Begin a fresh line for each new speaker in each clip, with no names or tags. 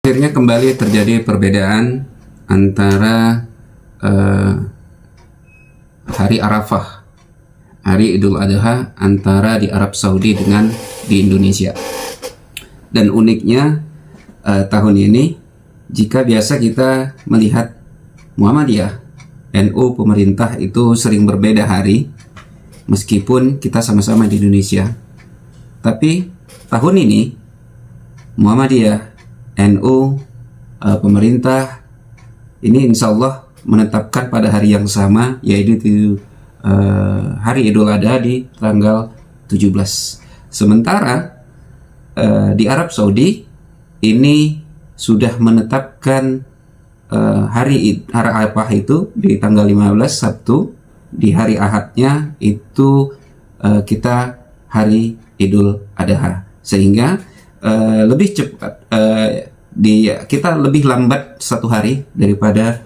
Akhirnya kembali terjadi perbedaan antara hari Arafah, hari Idul Adha antara di Arab Saudi dengan di Indonesia. Dan uniknya tahun ini, jika biasa kita melihat Muhammadiyah, NU, pemerintah itu sering berbeda hari, meskipun kita sama-sama di Indonesia. Tapi tahun ini Muhammadiyah, NU, pemerintah ini insya Allah menetapkan pada hari yang sama, yaitu hari Idul Adha di tanggal 17. Sementara di Arab Saudi ini sudah menetapkan hari Arafah itu di tanggal 15 Sabtu, di hari Ahadnya itu kita hari Idul Adha, sehingga lebih cepat, kita lebih lambat satu hari daripada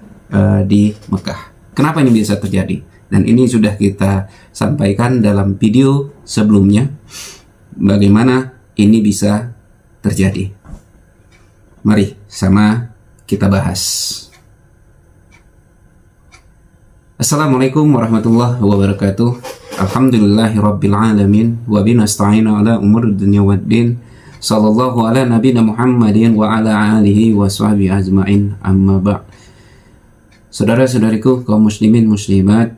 di Mekah. Kenapa ini bisa terjadi? Dan ini sudah kita sampaikan dalam video sebelumnya, bagaimana ini bisa terjadi. Mari sama kita bahas. Assalamualaikum warahmatullahi wabarakatuh. Alhamdulillahirabbil alamin wa binasta'inu ala umuri dunya waddin. Sallallahu ala nabiyina Muhammadin wa ala alihi wa sahbihi ajma'in, amma ba'. Saudara-saudariku kaum muslimin muslimat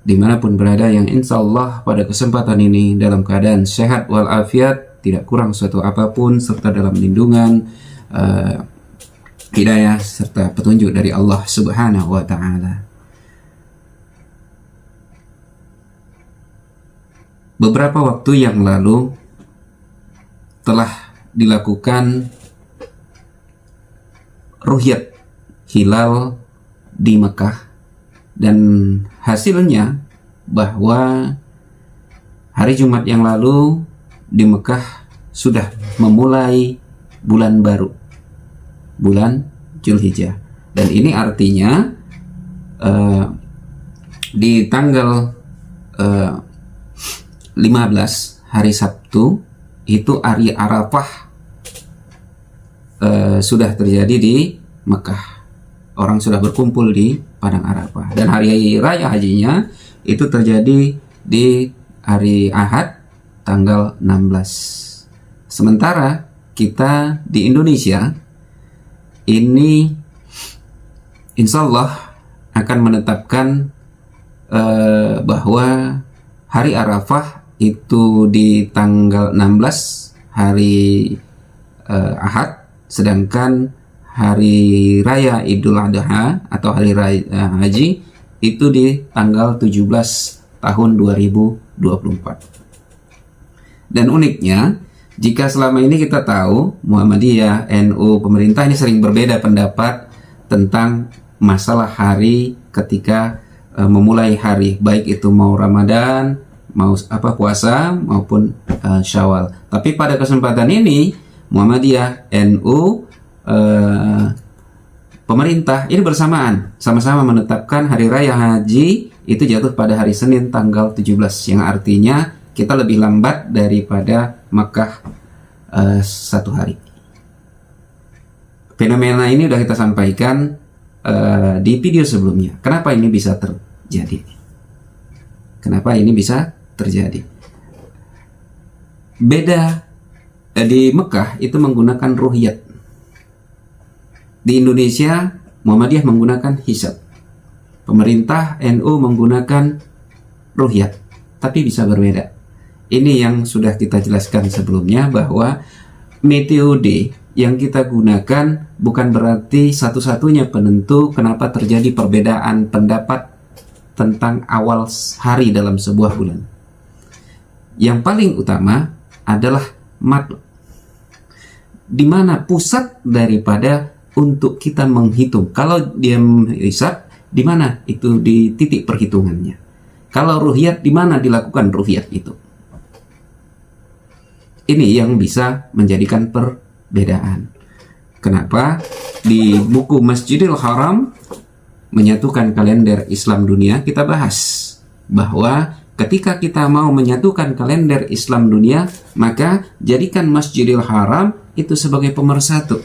dimanapun berada, yang insya Allah pada kesempatan ini dalam keadaan sehat walafiat, tidak kurang suatu apapun, serta dalam lindungan hidayah serta petunjuk dari Allah Subhanahu wa ta'ala. Beberapa waktu yang lalu telah dilakukan ruhyat hilal di Mekah, dan hasilnya bahwa hari Jumat yang lalu di Mekah sudah memulai bulan baru, bulan Zulhijjah. Dan ini artinya di tanggal 15 hari Sabtu itu hari Arafah sudah terjadi di Mekah. Orang sudah berkumpul di Padang Arafah. Dan hari raya hajinya itu terjadi di hari Ahad tanggal 16. Sementara kita di Indonesia ini insya Allah akan menetapkan bahwa hari Arafah itu di tanggal 16 hari Ahad, sedangkan hari raya Idul Adha atau hari raya haji itu di tanggal 17 tahun 2024. Dan uniknya, jika selama ini kita tahu Muhammadiyah, NU, pemerintah ini sering berbeda pendapat tentang masalah hari ketika memulai hari, baik itu mau Ramadan, mau puasa maupun Syawal. Tapi pada kesempatan ini Muhammadiyah, NU, pemerintah ini bersamaan sama-sama menetapkan hari raya haji itu jatuh pada hari Senin tanggal 17, yang artinya kita lebih lambat daripada Makkah satu hari. Fenomena ini sudah kita sampaikan di video sebelumnya. Kenapa ini bisa terjadi? Kenapa ini bisa terjadi? Beda di Mekah itu menggunakan ruhyat. Di Indonesia Muhammadiyah menggunakan hisab, pemerintah NU menggunakan ruhyat, tapi bisa berbeda. Ini yang sudah kita jelaskan sebelumnya, bahwa metode yang kita gunakan bukan berarti satu-satunya penentu kenapa terjadi perbedaan pendapat tentang awal hari dalam sebuah bulan. Yang paling utama adalah matlab, di mana pusat daripada untuk kita menghitung. Kalau dia hisab, di mana itu di titik perhitungannya. Kalau ruhyat, di mana dilakukan ruhyat itu. Ini yang bisa menjadikan perbedaan. Kenapa di buku Masjidil Haram menyatukan kalender Islam dunia, kita bahas bahwa ketika kita mau menyatukan kalender Islam dunia, maka jadikan Masjidil Haram itu sebagai pemersatu.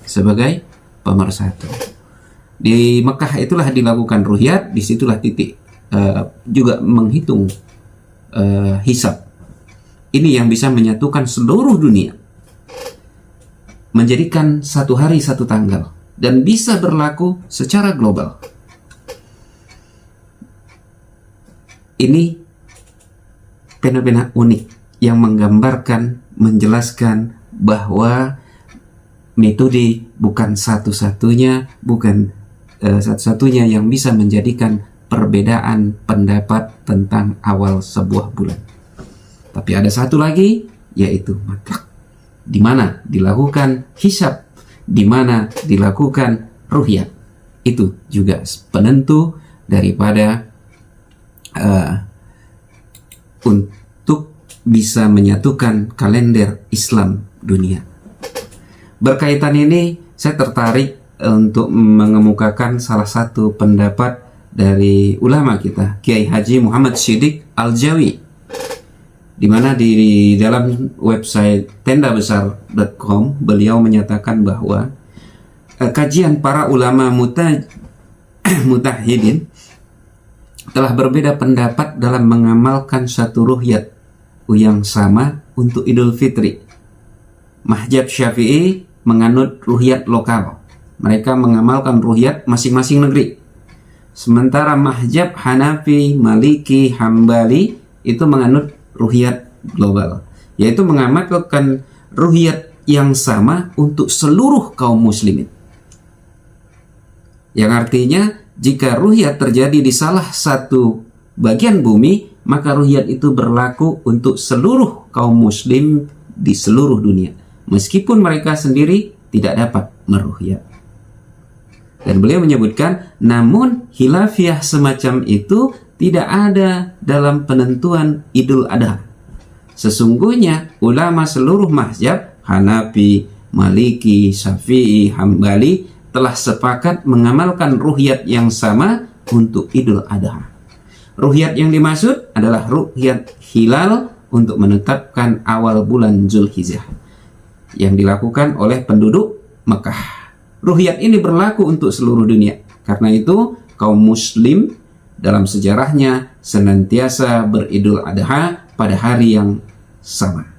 sebagai pemersatu. Di Mekah itulah dilakukan ruhyat, disitulah titik juga menghitung hisab. Ini yang bisa menyatukan seluruh dunia, menjadikan satu hari satu tanggal, dan bisa berlaku secara global. Ini fenomena unik yang menggambarkan, menjelaskan bahwa metode bukan satu-satunya, satu-satunya yang bisa menjadikan perbedaan pendapat tentang awal sebuah bulan. Tapi ada satu lagi, yaitu matlak, di mana dilakukan hisab, di mana dilakukan ruhyat. Itu juga penentu daripada untuk bisa menyatukan kalender Islam dunia. Berkaitan ini, saya tertarik untuk mengemukakan salah satu pendapat dari ulama kita, Kiai Haji Muhammad Shiddiq Al-Jawi, di mana di dalam website tendabesar.com beliau menyatakan bahwa kajian para ulama mutahhidin telah berbeda pendapat dalam mengamalkan satu ruhyat yang sama untuk Idul Fitri. Mazhab Syafi'i menganut ruhyat lokal. Mereka mengamalkan ruhyat masing-masing negeri. Sementara mazhab Hanafi, Maliki, Hambali itu menganut ruhyat global, yaitu mengamalkan ruhyat yang sama untuk seluruh kaum muslimin. Yang artinya, jika ruhyat terjadi di salah satu bagian bumi, maka ruhyat itu berlaku untuk seluruh kaum muslim di seluruh dunia, meskipun mereka sendiri tidak dapat meruhyat. Dan beliau menyebutkan, namun khilafiyah semacam itu tidak ada dalam penentuan Idul Adha. Sesungguhnya ulama seluruh mazhab Hanafi, Maliki, Syafi'i, Hambali telah sepakat mengamalkan ruhyat yang sama untuk Idul Adha. Ruhyat yang dimaksud adalah ruhyat hilal untuk menetapkan awal bulan Zulhijjah yang dilakukan oleh penduduk Mekah. Ruhyat ini berlaku untuk seluruh dunia. Karena itu kaum muslim dalam sejarahnya senantiasa beridul adha pada hari yang sama.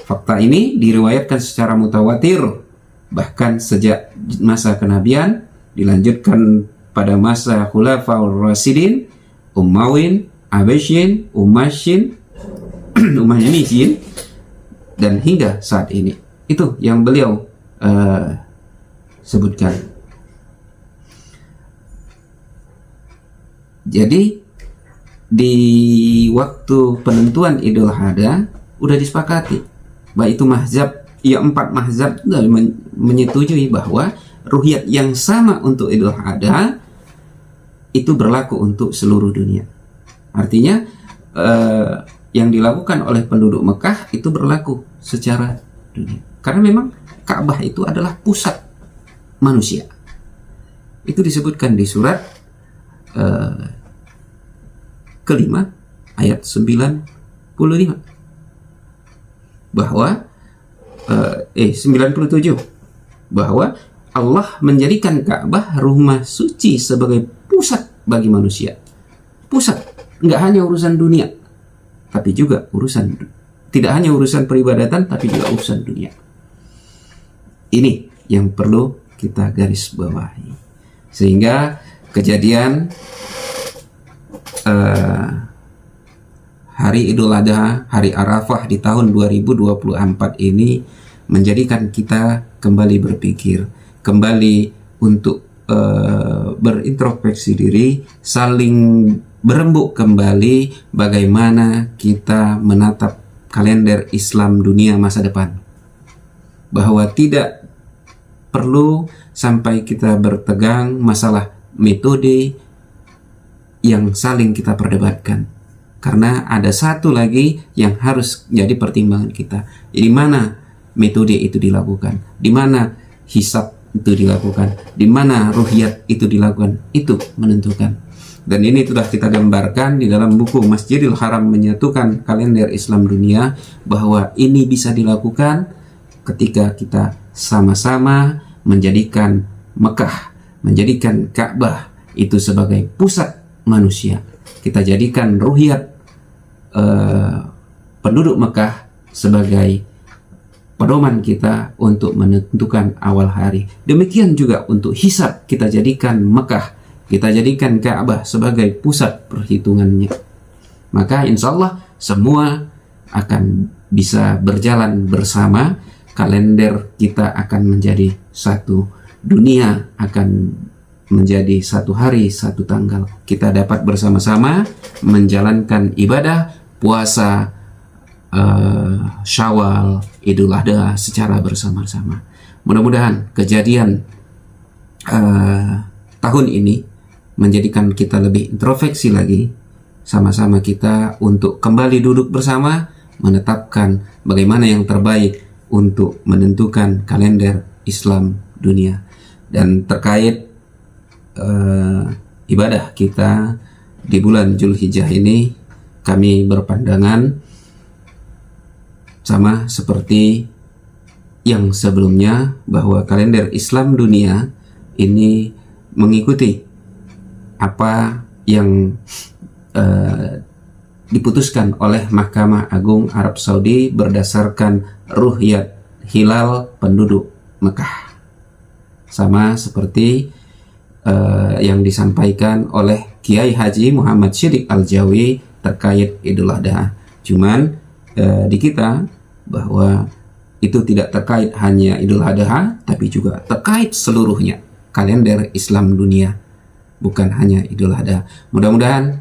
Fakta ini diriwayatkan secara mutawatir, bahkan sejak masa kenabian, dilanjutkan pada masa Khulafaur Rasyidin, Umayyad, Abbasiyyin, Umayyadin, dan hingga saat ini. Itu yang beliau sebutkan. Jadi di waktu penentuan Idul Adha udah disepakati, baik itu mazhab, empat mazhab menyetujui bahwa ruhyat yang sama untuk Idul Adha itu berlaku untuk seluruh dunia. Artinya yang dilakukan oleh penduduk Mekah itu berlaku secara dunia. Karena memang Ka'bah itu adalah pusat manusia. Itu disebutkan di surat kelima ayat 95 bahwa 97 bahwa Allah menjadikan Ka'bah rumah suci sebagai pusat bagi manusia. Pusat, nggak hanya urusan dunia, tapi juga tidak hanya urusan peribadatan, tapi juga urusan dunia. Ini yang perlu kita garis bawahi, sehingga kejadian hari Idul Adha, hari Arafah di tahun 2024 ini menjadikan kita kembali berpikir, kembali untuk berintrospeksi diri, saling berembuk kembali bagaimana kita menatap kalender Islam dunia masa depan. Bahwa tidak perlu sampai kita bertegang masalah metode yang saling kita perdebatkan. Karena ada satu lagi yang harus jadi pertimbangan kita. Di mana metode itu dilakukan, di mana hisab itu dilakukan, di mana ruhyat itu dilakukan, itu menentukan. Dan ini sudah kita gambarkan di dalam buku Masjidil Haram Menyatukan Kalender Islam Dunia, bahwa ini bisa dilakukan ketika kita sama-sama menjadikan Mekah, menjadikan Ka'bah itu sebagai pusat manusia. Kita jadikan ruhiyat penduduk Mekah sebagai pedoman kita untuk menentukan awal hari. Demikian juga untuk hisab, kita jadikan Mekah, kita jadikan Ka'bah sebagai pusat perhitungannya. Maka insya Allah semua akan bisa berjalan bersama. Kalender kita akan menjadi satu, dunia akan menjadi satu hari, satu tanggal. Kita dapat bersama-sama menjalankan ibadah puasa Syawal, Idul Adha secara bersama-sama. Mudah-mudahan kejadian tahun ini menjadikan kita lebih introspeksi lagi, sama-sama kita untuk kembali duduk bersama, menetapkan bagaimana yang terbaik untuk menentukan kalender Islam dunia. Dan terkait ibadah kita di bulan Zulhijjah ini, kami berpandangan sama seperti yang sebelumnya, bahwa kalender Islam dunia ini mengikuti apa yang diputuskan oleh Mahkamah Agung Arab Saudi berdasarkan ruhyat hilal penduduk Mekah, sama seperti yang disampaikan oleh Kiai Haji Muhammad Syidik Al-Jawi terkait Idul Adha. Cuman di kita bahwa itu tidak terkait hanya Idul Adha, tapi juga terkait seluruhnya kalender Islam dunia, bukan hanya Idul Adha. Mudah-mudahan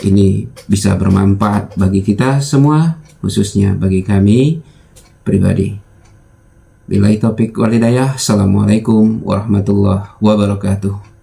ini bisa bermanfaat bagi kita semua, khususnya bagi kami pribadi. Billahi taufik wal hidayah. Assalamualaikum warahmatullahi wabarakatuh.